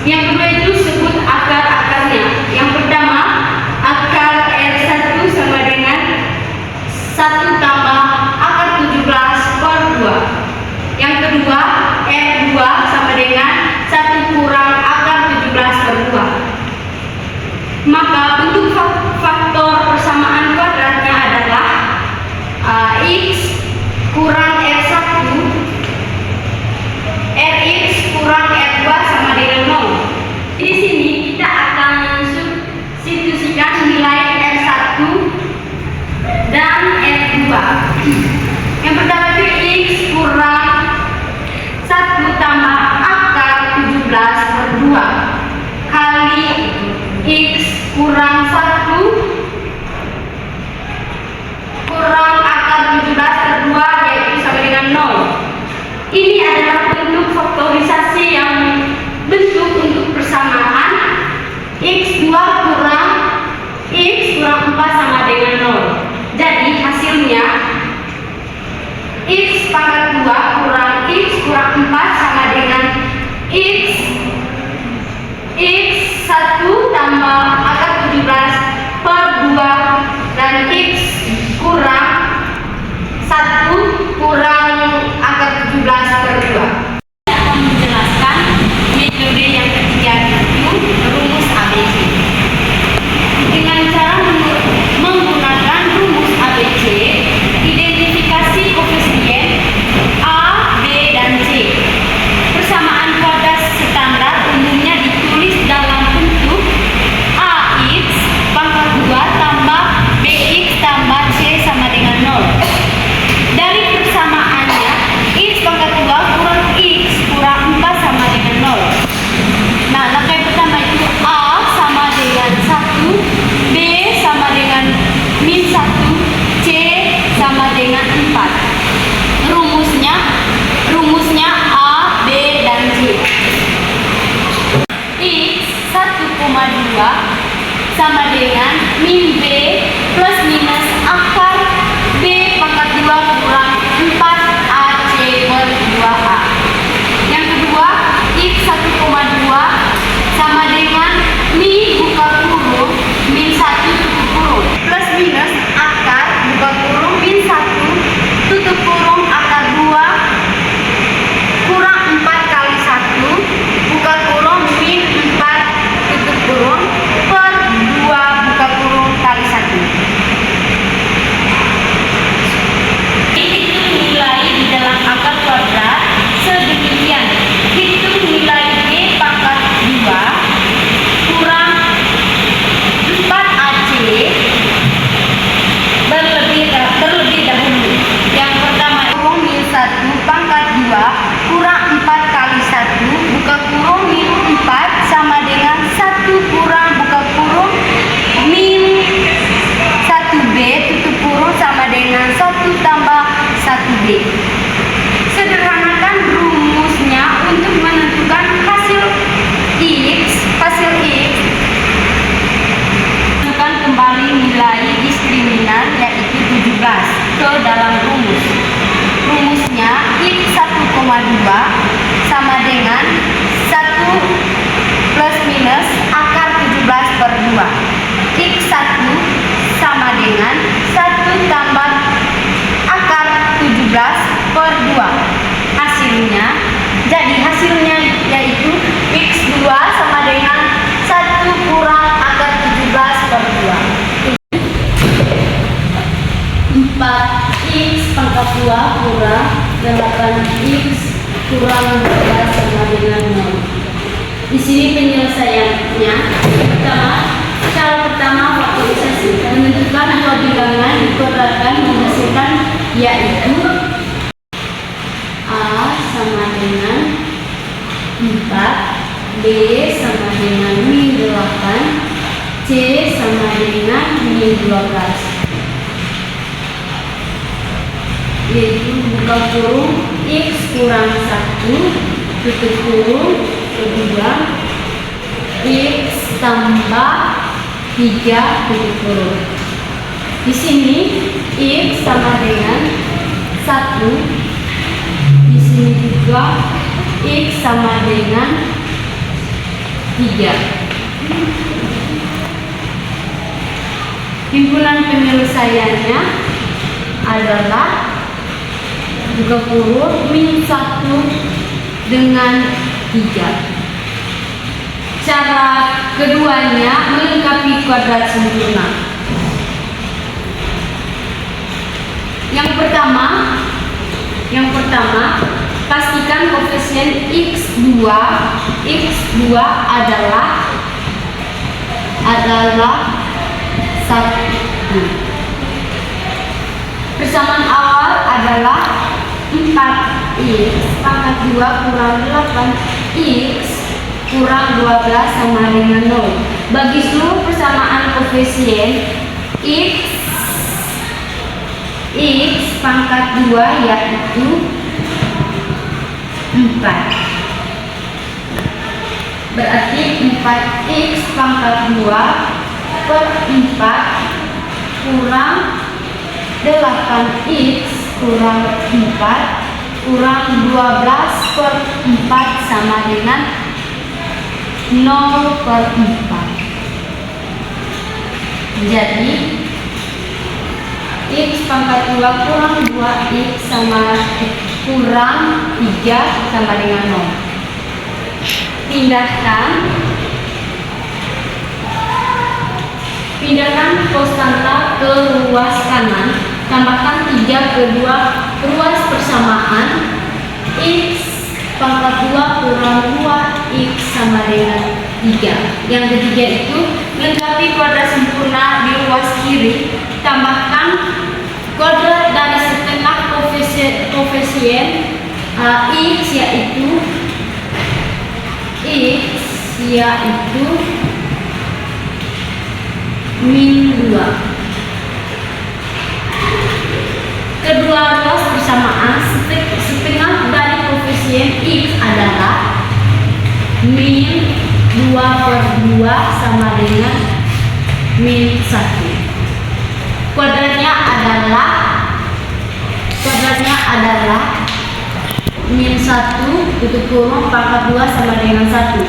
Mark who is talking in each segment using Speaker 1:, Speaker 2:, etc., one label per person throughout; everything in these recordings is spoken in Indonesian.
Speaker 1: Yang kedua itu sebut akar-akarnya. Yang pertama, akar R1 sama dengan 1 tambah akar 17 per 2. Yang kedua, R2 sama dengan 1 kurang akar 17 per 2. Maka bentuk faktor persamaan kuadratnya adalah X kurang R1 Rx kurang R2 sama dengan 0. Di sini kita akan substitusikan nilai R1 dan R2. Yang pertama itu X kurang 1 tambah akar 17 per 2 kali X kurang 1 kurang akar 17 per 2 yaitu sama dengan 0. Ini adalah bentuk faktorisasi yang bentuk untuk persamaan X2 kurang X kurang 4 sama dengan 0. Jadi hasilnya X pangkat 2 kurang X kurang 4 sama dengan X 1 tambah akar 17 per 2 dan X kurang 1 kurang akar 17 per 2. Saya akan menjelaskan metode yang ketiga yaitu rumus ABC. Dengan cara menggunakan rumus ABC, identifikasi koefisien A, B, dan C. Persamaan kuadrat standar umumnya ditulis dalam bentuk AX pangkat 2 tambah BX tambah C sama dengan 0. Dari persamaannya, X pangkat 2 kurang X kurang 4 sama dengan 0. Nah, langkah pertama itu A sama dengan 1, B sama dengan min 1, C sama dengan 4. Rumusnya A, B, dan C. X 1,2 sama dengan min B plus minus akar B pangkat 2 kurang 4AC per 2A. Yang kedua, X 1,2 sama dengan min buka kurung min 1 tutup kurung plus minus akar buka kurung min 1 tutup kurung akar 2 kurang 4 kali 1 buka kurung min 4 tutup kurung per 2 buka kurung kali 1. Hitung nilai di dalam akar kuadrat sedemikian. Hitung nilai B pangkat 2 kurang 4AC terlebih dahulu. Yang pertama kurung min 1 pangkat 2 kurang 4 kali 1 buka kurung min 4 sama dengan 1 kurang buka kurung min 1B tutup kurung sama dengan 1 tambah 1B. Sederhanakan rumusnya untuk menentukan hasil X. Masukkan kembali nilai diskriminan yaitu 17 ke dalam rumus. Rumusnya X 1,2 sama dengan 1 plus minus akar 17 per 2. X 1 sama dengan 1 tambah akar 17 per 2. Hasilnya yaitu X2 sama dengan 1 kurang akar 17 per 2. 4X pangkat 2 kurang 8X kurang 12 sama dengan 0. Di sini penyelesaiannya. Cara pertama faktorisasi. Menentukan dua bilangan dikuadratkan menghasilkan yaitu A sama dengan 4, B sama dengan min 8, C sama dengan min 12. Yaitu buka kurung X kurang 1 tutup kurung kedua X tambah 3 tutup kurung. Di sini X sama dengan 1. Di sini juga X sama dengan 3. Himpunan penyelesaiannya adalah buka kurung min 1 dengan 3. Cara keduanya melengkapi kuadrat sempurna. Yang pertama, pastikan koefisien x2 adalah 1. Persamaan awal adalah 4x pangkat 2 kurang 8x kurang 12 sama dengan 0. Bagi seluruh persamaan koefisien x pangkat 2 yaitu 4. Berarti 4x pangkat 2 per 4 kurang 8x kurang 4 kurang 12 per 4 sama dengan 0 per 4. Jadi x pangkat 2 kurang 2x sama kurang 3 sama dengan 0. Pindahkan konstanta ke ruas kanan. Tambahkan 3 kedua ruas persamaan. X pangkat 2 kurang 2x sama dengan 3. Yang ketiga itu lengkapi kuadrat sempurna di ruas kiri. Tambahkan kuadrat dari setengah koefisien x yaitu min 2. Kedua ruas persamaan setengah dari koefisien x adalah min 2 per 2 sama dengan min 1. Kuadratnya adalah min 1 tutup kurung pangkat 2 sama dengan 1.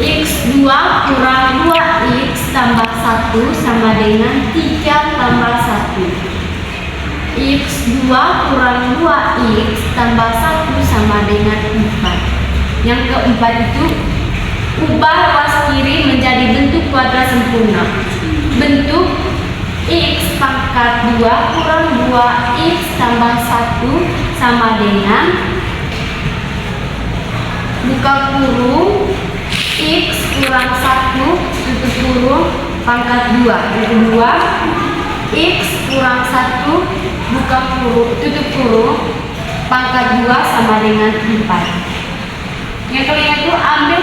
Speaker 1: x2 kurang 2x tambah 1 sama dengan 3 tambah 1. x2 kurang 2x tambah 1 sama dengan 4. Yang keempat itu ubah ruas kiri menjadi bentuk kuadrat sempurna. Bentuk x pangkat 2 kurang 2x tambah 1 sama dengan buka kurung x kurang 1 tutup kurung pangkat 2. Yang kedua, x kurang 1 buka kurung tutup kurung pangkat 2 sama dengan 4. Yang kelima itu ambil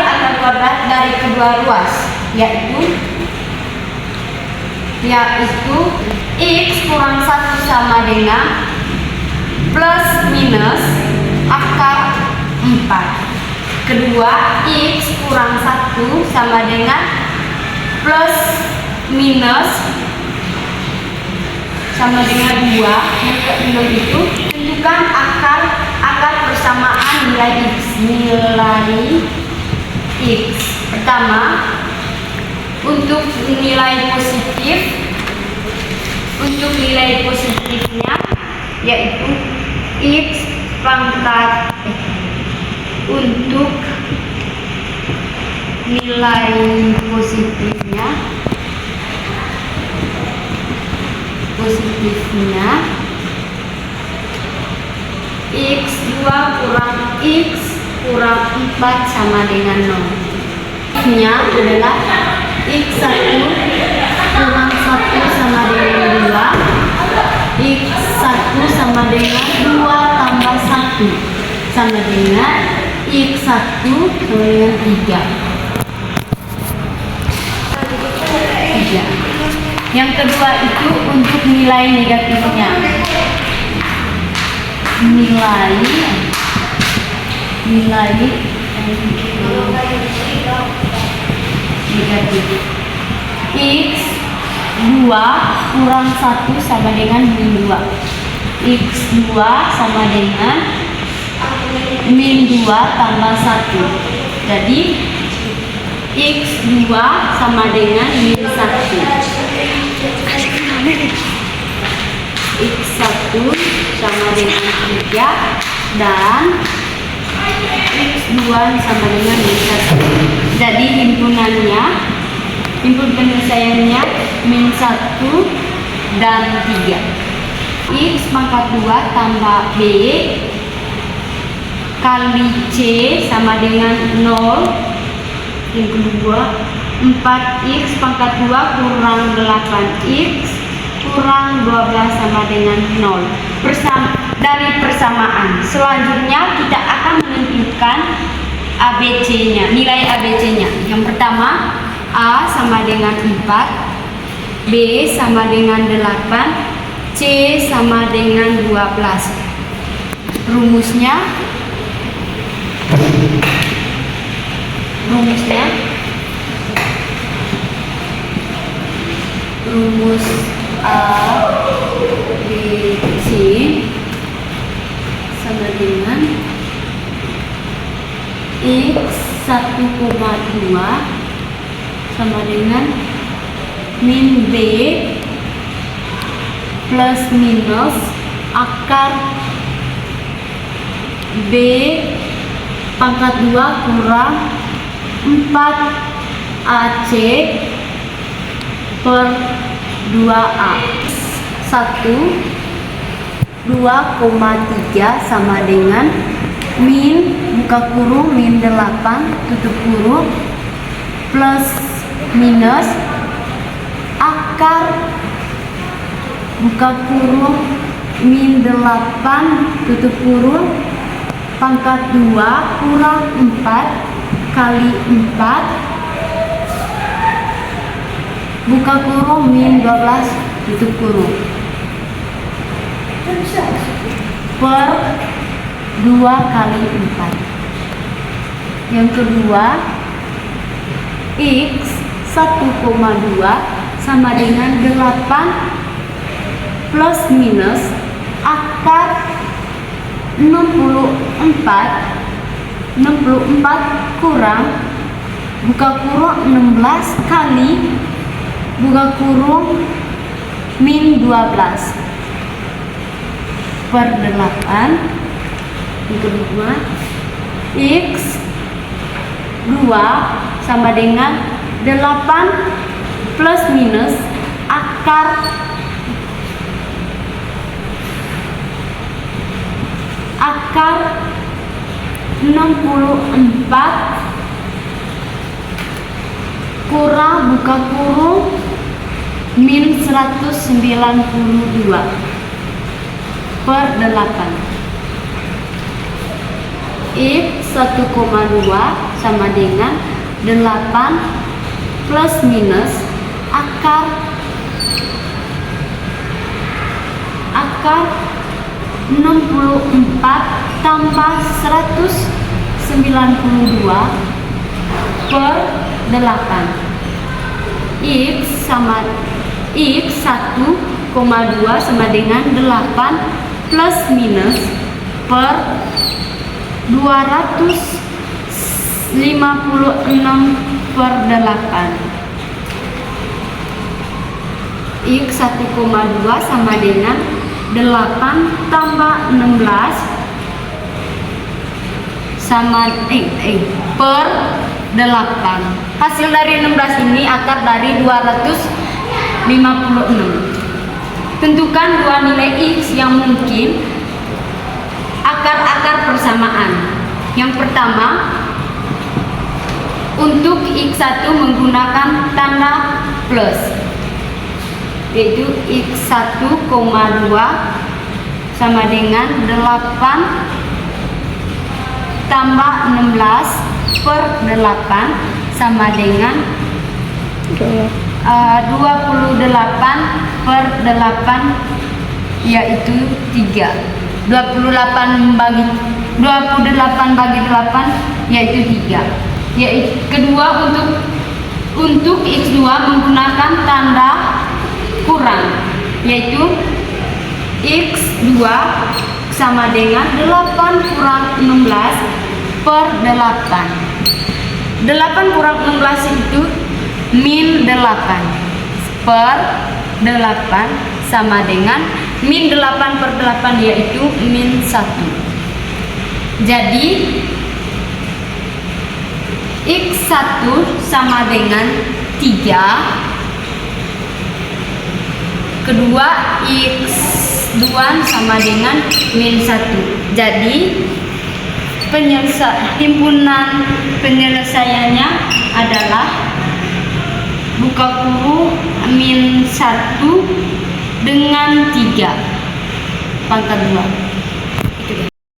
Speaker 1: akar kuadrat dari kedua ruas, yaitu x kurang 1 sama dengan plus minus akar 4. Kedua, x kurang 1 sama dengan plus minus sama dengan 2. Yang keenam itu tentukan akar persamaan nilai x. Pertama, untuk nilai positifnya yaitu x pangkat untuk nilai positifnya x2 kurang x kurang 4 sama dengan 0. Nya adalah x1 kurang 1 sama dengan 2, x1 sama dengan 2 tambah 1 sama dengan x1 sama dengan 3. Yang kedua itu untuk nilai negatifnya. Nilai negatif x2 kurang 1 sama dengan min 2. x2 sama dengan min 2 tambah 1. Jadi X2 sama dengan min 1. X1 sama dengan 3 dan X2 sama dengan min 1. Jadi himpunan penyelesaiannya min 1 dan 3. X pangkat 2 tambah B kali C sama dengan 0. Yang kedua 4X pangkat 2 kurang 8X kurang 12 sama dengan 0. Dari persamaan selanjutnya kita akan menentukan ABC-nya, nilai ABC-nya. Yang pertama A sama dengan 4, B sama dengan 8, C sama dengan 12. Rumusnya rumus A B C sama dengan X 1,2 sama dengan min B plus minus akar B pangkat 2 kurang 4 AC per 2A. 2,3 sama dengan min buka kurung min 8 tutup kurung plus minus akar buka kurung min 8 tutup kurung pangkat 2 kurang 4 kali 4 buka kurung min 12 tutup kurung per 2 kali 4. Yang kedua X 1,2 sama dengan 8 plus minus akar 64 kurang buka kurung 16 kali buka kurung min 12 per 8. Yang kedua X 2 sama dengan 8 plus minus akar 64 kurang buka kurung min 192 per 8. X 1,2 sama dengan 8 plus minus akar 64 tambah 192 per 8. X 1,2 sama dengan 8 plus minus per 256 per 8. X 1,2 sama dengan 8 tambah 16 sama per 8. Hasil dari 16 ini akar dari 256. Tentukan dua nilai X yang mungkin akar-akar persamaan. Yang pertama, untuk X1 menggunakan tanda plus, yaitu X1,2 sama dengan 8 tambah 16 per 8 sama dengan 28 per 8 yaitu 3. 28 bagi 8 yaitu 3. Yaitu kedua, untuk X2 menggunakan tanda kurang, yaitu X2 sama dengan 8 kurang 16 per 8. 8 kurang 16 itu min 8 per 8 sama dengan min 8 per 8 yaitu min 1. Jadi X1 sama dengan 3, kedua X2 sama dengan min 1. Jadi himpunan penyelesaiannya adalah buka kurung min 1 dengan 3 pangkat 2.